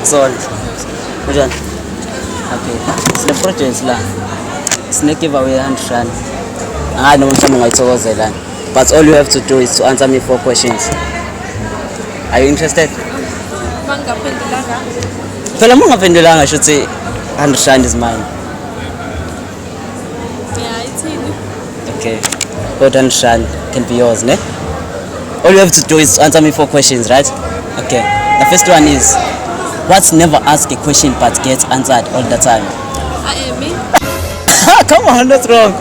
Sorry. Which one? Okay. It's the project la. It's not giveaway 100 rand. I know something like UKZN. But all you have to do is to answer me 4 questions. Are you interested? Phela mungaphendulanga I should say 100 rand is mine. Yeah, it's in. Okay. 100 rand can be yours, ne? All you have to do is to answer me 4 questions, right? Okay. The first one is, what's never ask a question but gets answered all the time? Me? Come on, that's wrong.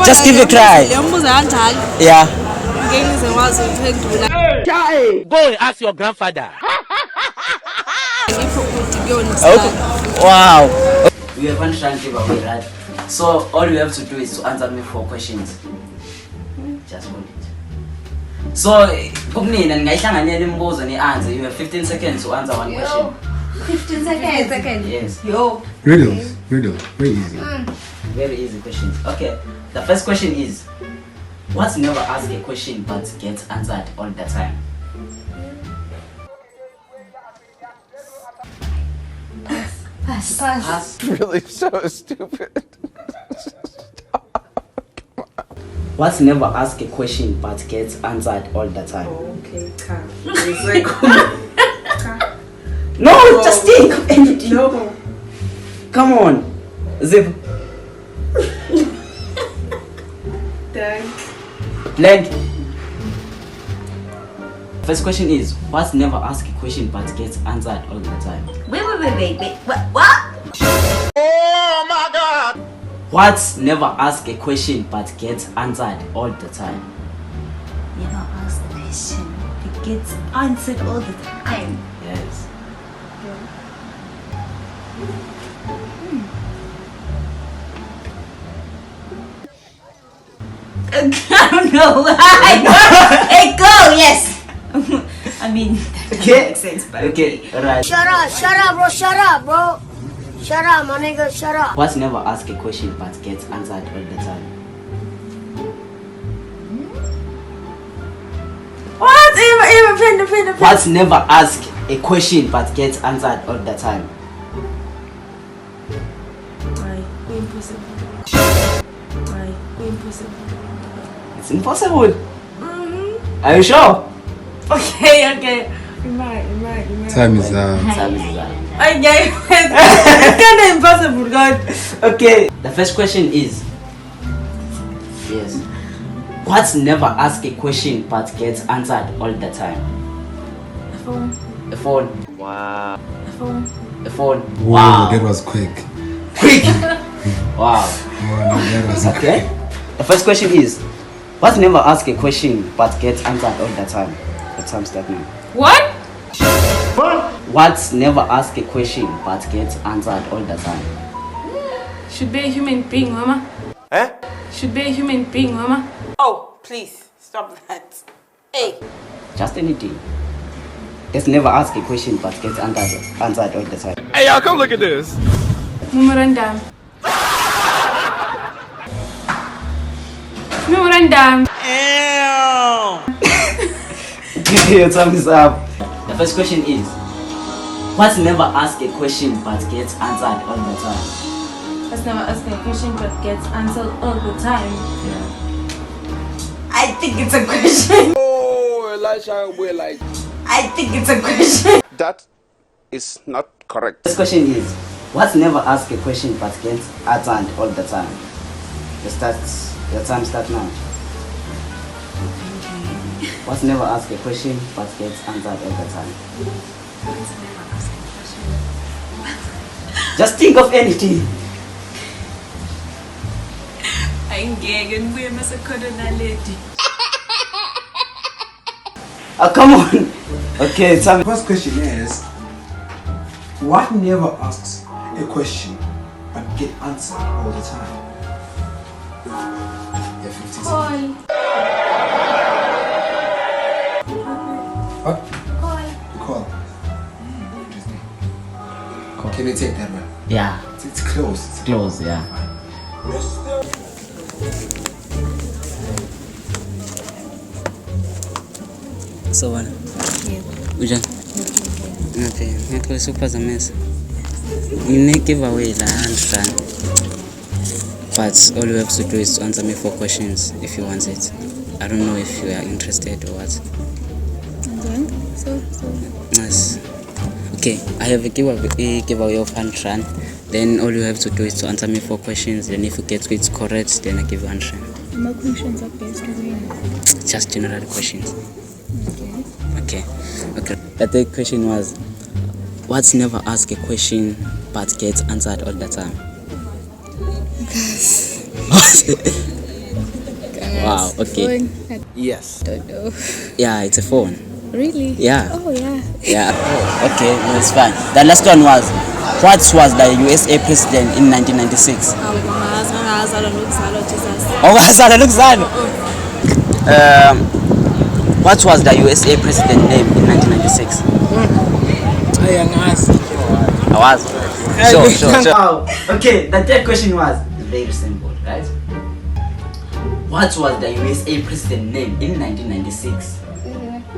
Just give a cry. Yeah. Go and ask your grandfather. Okay. Wow. We have 100 giveaway, right? So all you have to do is to answer me 4 questions. Just hold it. So, you have 15 seconds to answer 1 question. 15 seconds. Yes. Yo. Riddles. Very easy. Very easy questions. Okay. The first question is, what's never ask a question but gets answered all the time? Pass. Really so stupid. What's never ask a question but gets answered all the time? Okay, calm. No, just think of anything. No. Come on. Zip. Blank. First question is, what's never ask a question but gets answered all the time? Wait. What? Oh my God! What's never ask a question but gets answered all the time? Never ask a question. It gets answered all the time. Yes. I don't know. Hey, go, yes. I mean, that Okay. makes sense, but Okay, alright. Shut up, bro. Shut up, my nigga. Shut up. What's never ask a question but gets answered all the time? What? Even. What's never ask a question but gets answered all the time? Impossible. It's impossible. Are you sure? Okay. Time is up. Time is up. Okay. It's kind of impossible, God. Okay. The first question is, yes. What's never ask a question but gets answered all the time? A phone. Wow. A phone. Whoa, Wow. that was quick. Quick. Wow. Oh, no, that was Okay. The first question is, what's never ask a question but gets answered all the time? The time start now. What? What's never ask a question but gets answered all the time? Should be a human being, Mama. Eh? Should be a human being, Mama. Oh, please stop that. Hey. Just anything. Let's never ask a question but gets answered all the time. Hey, y'all, come look at this. Memorandum. Your time is up. The first question is, what's never ask a question but gets answered all the time? Let's never ask a question but gets answered all the time. Yeah. I think it's a question. Oh, Elisha, we're like. I think it's a question. That is not correct. This question is, what's never ask a question but gets answered all the time? Your time starts now. What's never ask a question but gets answered all the time? Just think of anything. Oh, come on. Okay, tell me. The first question is, what never asks a question but get answered all the time? Yeah, 50 seconds. What? Call. Interesting. Can you take that one? Yeah, It's close. it's close, yeah. So what? Yeah. Ujan. Okay, ngiyaqala ukuphazamisa. Ngine-giveaway la R100. But all you have to do is to answer me 4 questions if you want it. I don't know if you are interested or what. So. Yes. Okay, I have a giveaway of R100. Then all you have to do is to answer me 4 questions. Then if you get it correct, then I give you R100. My questions are based on Just general questions. Okay. The third question was, what's never ask a question but gets answered all the time? Wow, okay. Phone. Yes. Don't know. Yeah, it's a phone. Really? Yeah. Oh yeah. Yeah. Okay, no, it's fine. The last one was, what was the USA president in 1996? What was the USA president name in 1996? I was. Sure. Wow. Okay, the third question was very simple, right? What was the USA president name in 1996?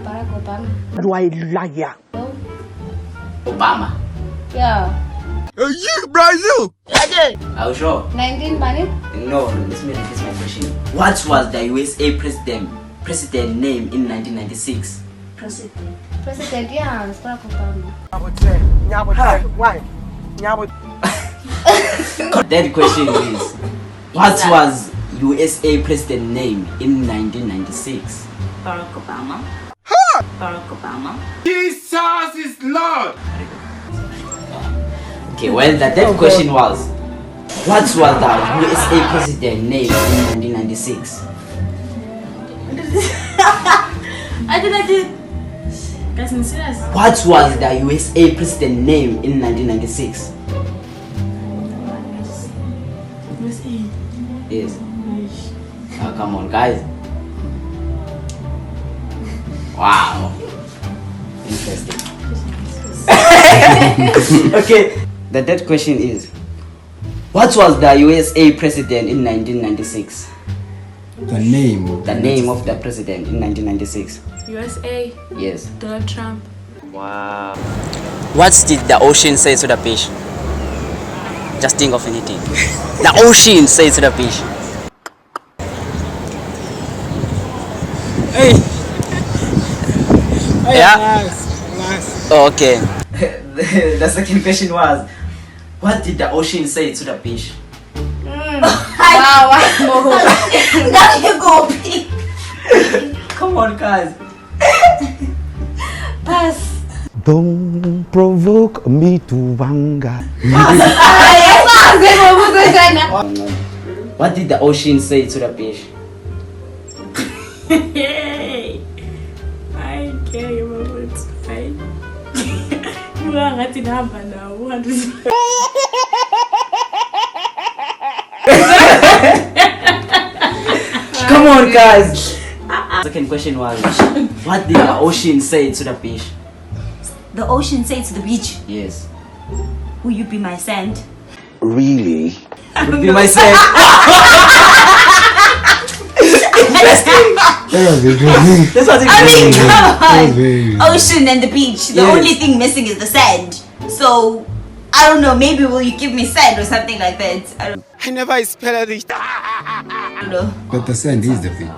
Barack Obama. Do I liar? Obama. Yeah. Brazil! Are you sure? 19 Bani? No, let me repeat my question. What was the USA president name in 1996? President, yeah, it's Barack Obama. That question is, what was USA president name in 1996? Barack Obama. Barack Obama. Jesus is Lord! Okay, well, the third question was, what was the USA president name in 1996? I did. Guys, I'm serious. What was the USA president name in 1996? USA. Yes. Oh, come on, guys. Wow. Interesting. Okay. The third question is, what was the USA president in 1996? The name of the president in 1996. USA. Yes. Donald Trump. What did the ocean say to the fish? Just think of anything. The ocean say to the fish. Yeah. Nice. Oh, okay. The second question was, what did the ocean say to the fish? Wow. Now you go pick. Come on, guys. Pass. Don't provoke me to anger. What did the ocean say to the fish? I care about it. Fine. You are not in Hamba now. What is Come on, guys. Second question was, what did the ocean say to the fish? The ocean said to the beach, Yes. will you be my sand? Really? Would be myself. That's what I mean, it come on. Ocean and the beach. The Yes. only thing missing is the sand. So, I don't know. Maybe will you give me sand or something like that? I never expected it. I don't know. But the sand is the beach.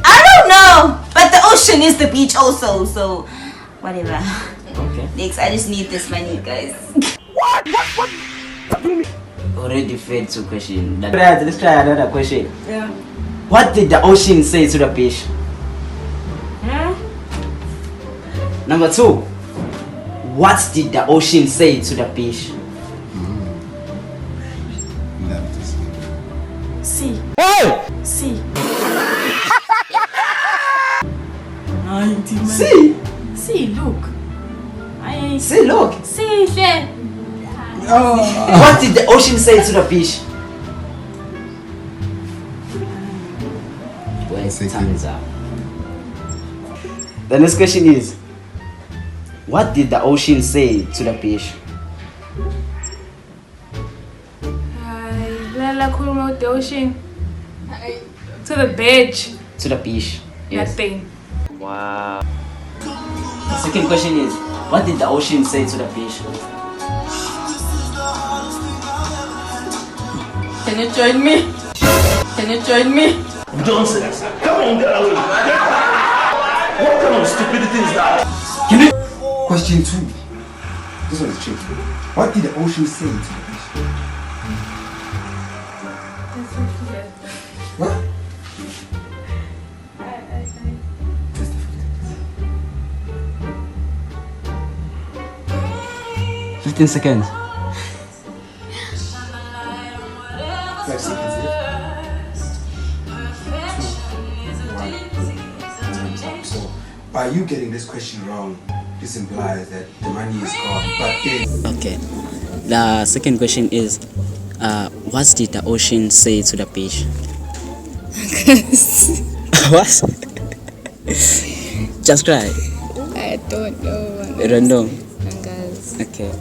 I don't know. But the ocean is the beach also. So, whatever. Okay. Next, I just need this money, guys. Already failed 2 questions. Let's try another question. Yeah. What did the ocean say to the fish? Huh? Number 2. What did the ocean say to the fish? Love to see. See. See. See? See, look. See, look. See, there. What did the ocean say to the fish? Well, time's up. The next question is, what did the ocean say to the fish? the ocean? To the beach. To the fish. Yes. Nothing. The second question is, What did the ocean say to the beach? Can you join me? Can you join me? Nonsense. Come on, get away. What kind of stupidity is that? Question 2. This one is tricky. What did the ocean say to the beach? What? Just forget. 15 seconds. 5 seconds. So, by you getting this question wrong, this implies that the money is gone. But then, Okay. The second question is, what did the ocean say to the beach? What? Just try. I don't know. Random. Guys. Okay.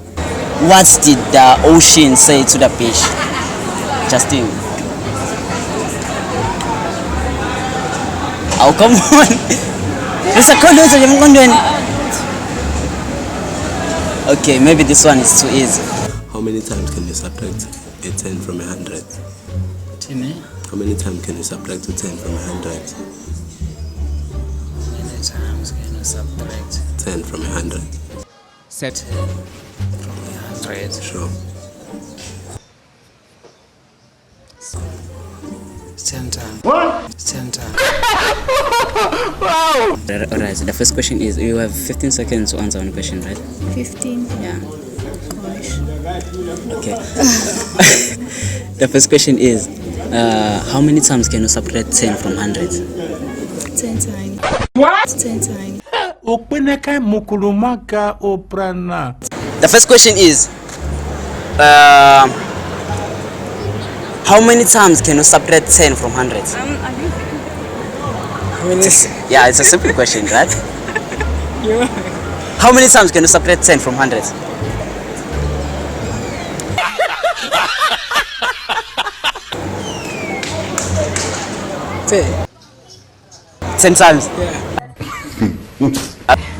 What did the ocean say to the beach? Justin. Oh, come on. It's a condom. Okay, maybe this one is too easy. How many times can you subtract a 10 from 100? How many times can you subtract a 10 from 100? How many times can you subtract 10 from 100. Set from 100? Sure. 10 times. What? 10 times. Wow! Alright, so the first question is, you have 15 seconds to answer one question, right? 15. Yeah. Gosh. Okay. The first question is, how many times can you subtract 10 from 100? 10 times. What? 10 times. The first question is, how many times can you subtract 10 from 100? Yeah, it's a simple question, right? How many times can you subtract 10 from 100? Ten times? Yeah.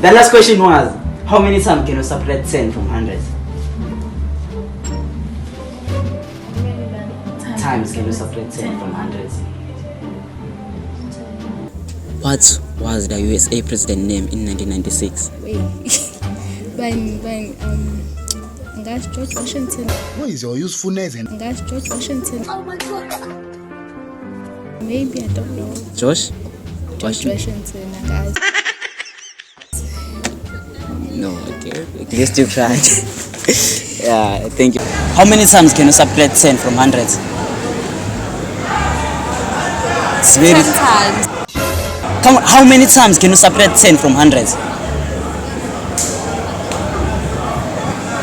The last question was, how many times can you subtract 10 from 100? Times can you subtract 10 from 100? What was the USA president name in 1996? Wait. Guys, George Washington. What is your usefulness? Guys, George Washington. Oh my god. Maybe, I don't know. Josh? George Washington, guys. No, okay. At least you tried. Yeah, thank you. How many times can you subtract 10 from 100? It's very 10 times. Come on, how many times can you subtract 10 from 100?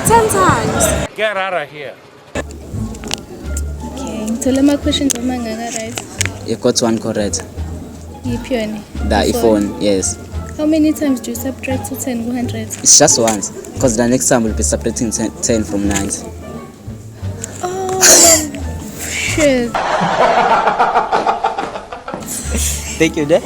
10 times. Get out of here. Okay, so let my questions are right? You got one correct. The iPhone, yes. How many times do you subtract to 10 100? It's just once, because the next time we'll be subtracting 10 from 90. Oh, shit. Thank you, Dad.